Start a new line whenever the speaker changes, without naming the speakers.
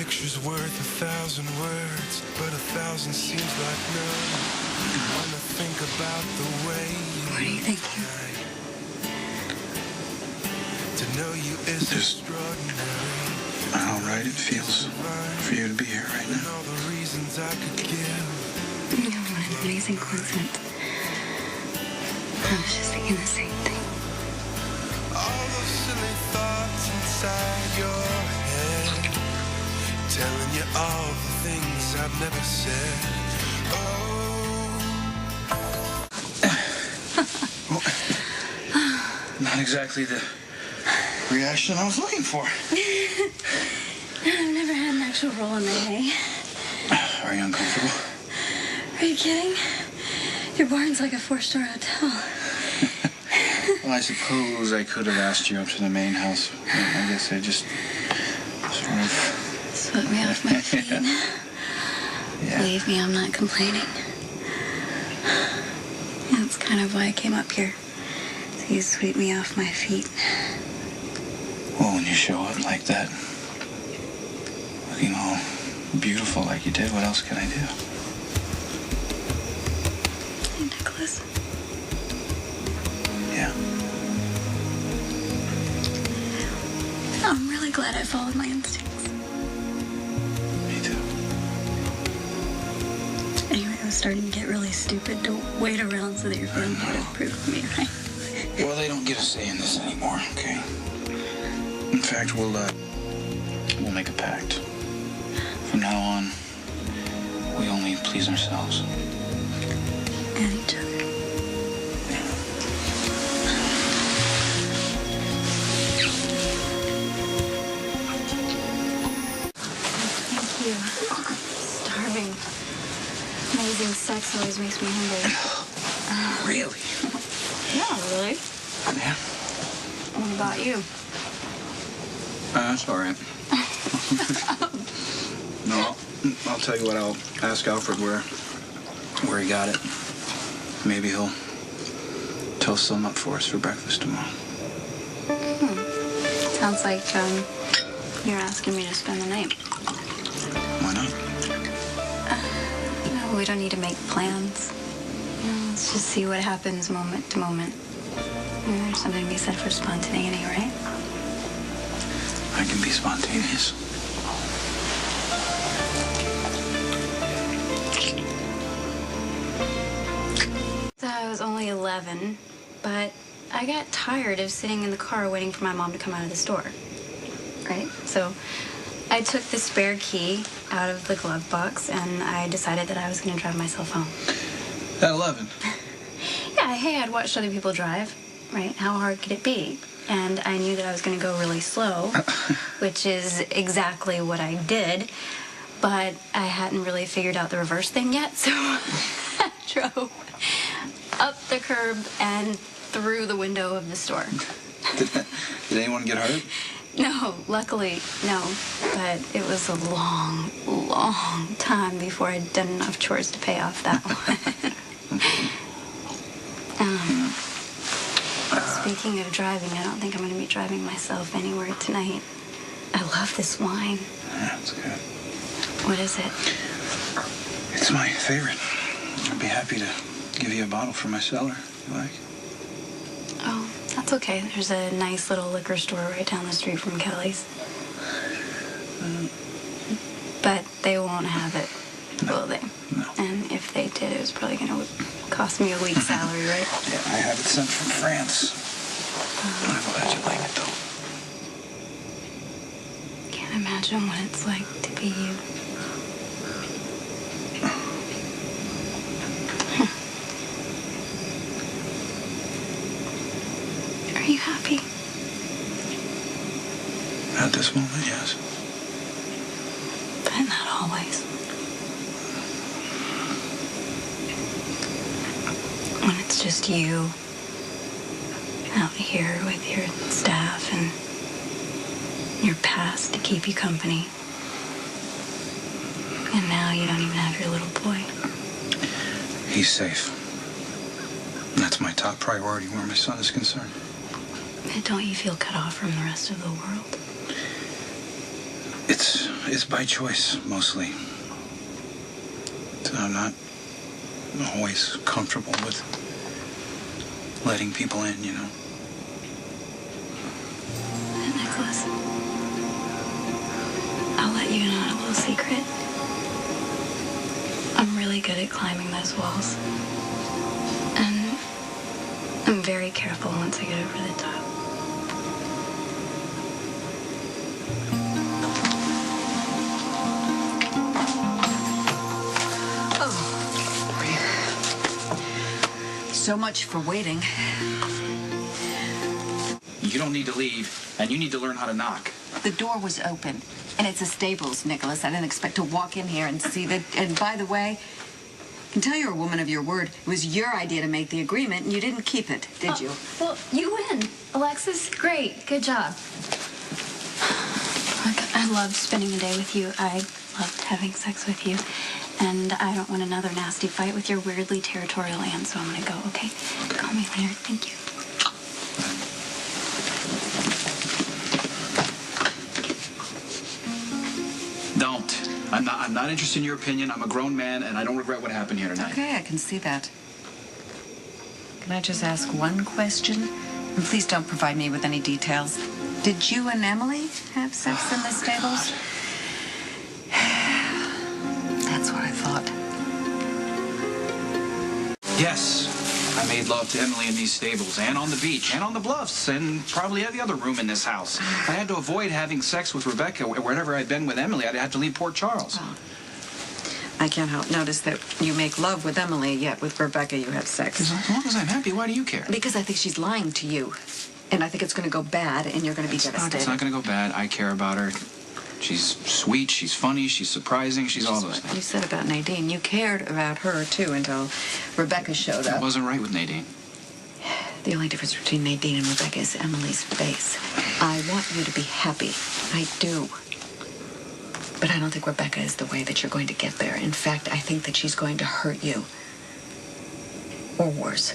picture's worth 1,000 words, but 1,000 seems like none. When I think about the way
What are you thinking?
to know you is
Just
extraordinary.
how right it feels for you to be here right
And
now.
all the reasons I could give.
What an amazing coincidence. I was just thinking the same thing.
All those silly thoughts inside your head, telling you all the things I've never said.
Not exactly the reaction I was looking for.
I've never had an actual roll in my hay.
Are you uncomfortable?
Are you kidding? Your barn's like a 4-star hotel.
Well, I suppose I could have asked you up to the main house. I guess I just sort of...
Swept me off my feet.
Yeah.
Believe me, I'm not complaining. That's kind of why I came up here. So you sweep me off my feet.
Well, when you show up like that, looking all beautiful like you did, what else can I do?
Hey, Nikolas.
Yeah.
I'm really glad I followed my instincts.
Me too.
Anyway, I was starting to get really stupid to wait around so that your family would approve of me, right?
Well, they don't get a say in this anymore, okay? In fact, we'll make a pact. From now on, we only please ourselves.
And each other. Thank you. Starving. Amazing sex always makes me hungry.
Really?
Yeah, really.
Yeah.
What about you?
That's all right. No, I'll tell you what. I'll ask Alfred where he got it. Maybe he'll toast some up for us for breakfast tomorrow.
Sounds like you're asking me to spend the night.
Why not?
No, we don't need to make plans. Let's just see what happens moment to moment. There's something to be said for spontaneity, right?
I can be spontaneous.
So I was only 11, but I got tired of sitting in the car waiting for my mom to come out of the store. Right? So I took the spare key out of the glove box and I decided that I was going to drive myself home.
At 11.
Yeah, hey, I'd watched other people drive, right? How hard could it be? And I knew that I was going to go really slow, which is exactly what I did. But I hadn't really figured out the reverse thing yet, so I drove up the curb and through the window of the store.
Did anyone get hurt?
No, luckily, no. But it was a long, long time before I'd done enough chores to pay off that one. Speaking of driving, I don't think I'm going to be driving myself anywhere tonight. I love this wine.
Yeah, that's good.
What is it?
It's my favorite. I'd be happy to give you a bottle from my cellar, if you like.
Oh, that's okay. There's a nice little liquor store right down the street from Kelly's. But they won't have it, will they?
No.
And if they did, it was probably going to cost me a week's salary, right?
Yeah, I have it sent from France. I'm glad you like it, though.
Can't imagine what it's like to be you. Are you happy?
At this moment, yes.
But not always. When it's just you out here with your staff and your past to keep you company. And now you don't even have your little boy.
He's safe. That's my top priority where my son is concerned.
Don't you feel cut off from the rest of the world?
It's by choice, mostly. I'm not always comfortable with letting people in, you know.
Nicholas, I'll let you in on a little secret. I'm really good at climbing those walls. And I'm very careful once I get over the top.
So much for waiting.
You don't need to leave, and you need to learn how to knock.
The door was open, and it's a stables, Nicholas. I didn't expect to walk in here and see that. And by the way, I can tell you're a woman of your word. It was your idea to make the agreement, and you didn't keep it, did you?
Well, you win. Alexis, great. Good job. Look, I loved spending the day with you. I loved having sex with you. And I don't want another nasty fight with your weirdly territorial aunt, so I'm gonna go, okay? Call me later. Thank you.
Don't. I'm not interested in your opinion. I'm a grown man, and I don't regret what happened here tonight.
Okay, I can see that. Can I just ask one question? And please don't provide me with any details. Did you and Emily have sex in the stables? That's what I thought.
Yes, I made love to Emily in these stables, and on the beach, and on the bluffs, and probably every other room in this house. I had to avoid having sex with Rebecca wherever I'd been with Emily. I'd had to leave Port Charles.
Oh. I can't help notice that you make love with Emily, yet with Rebecca you have sex.
As long as I'm happy, why do you care?
Because I think she's lying to you. And I think it's going to go bad, and you're going to be devastated.
It's not going to go bad. I care about her. She's sweet, she's funny, she's surprising, she's all those
What
things.
you said about Nadine. You cared about her, too, until Rebecca showed
I
up.
wasn't right with Nadine.
The only difference between Nadine and Rebecca is Emily's face. I want you to be happy. I do. But I don't think Rebecca is the way that you're going to get there. In fact, I think that she's going to hurt you. Or worse.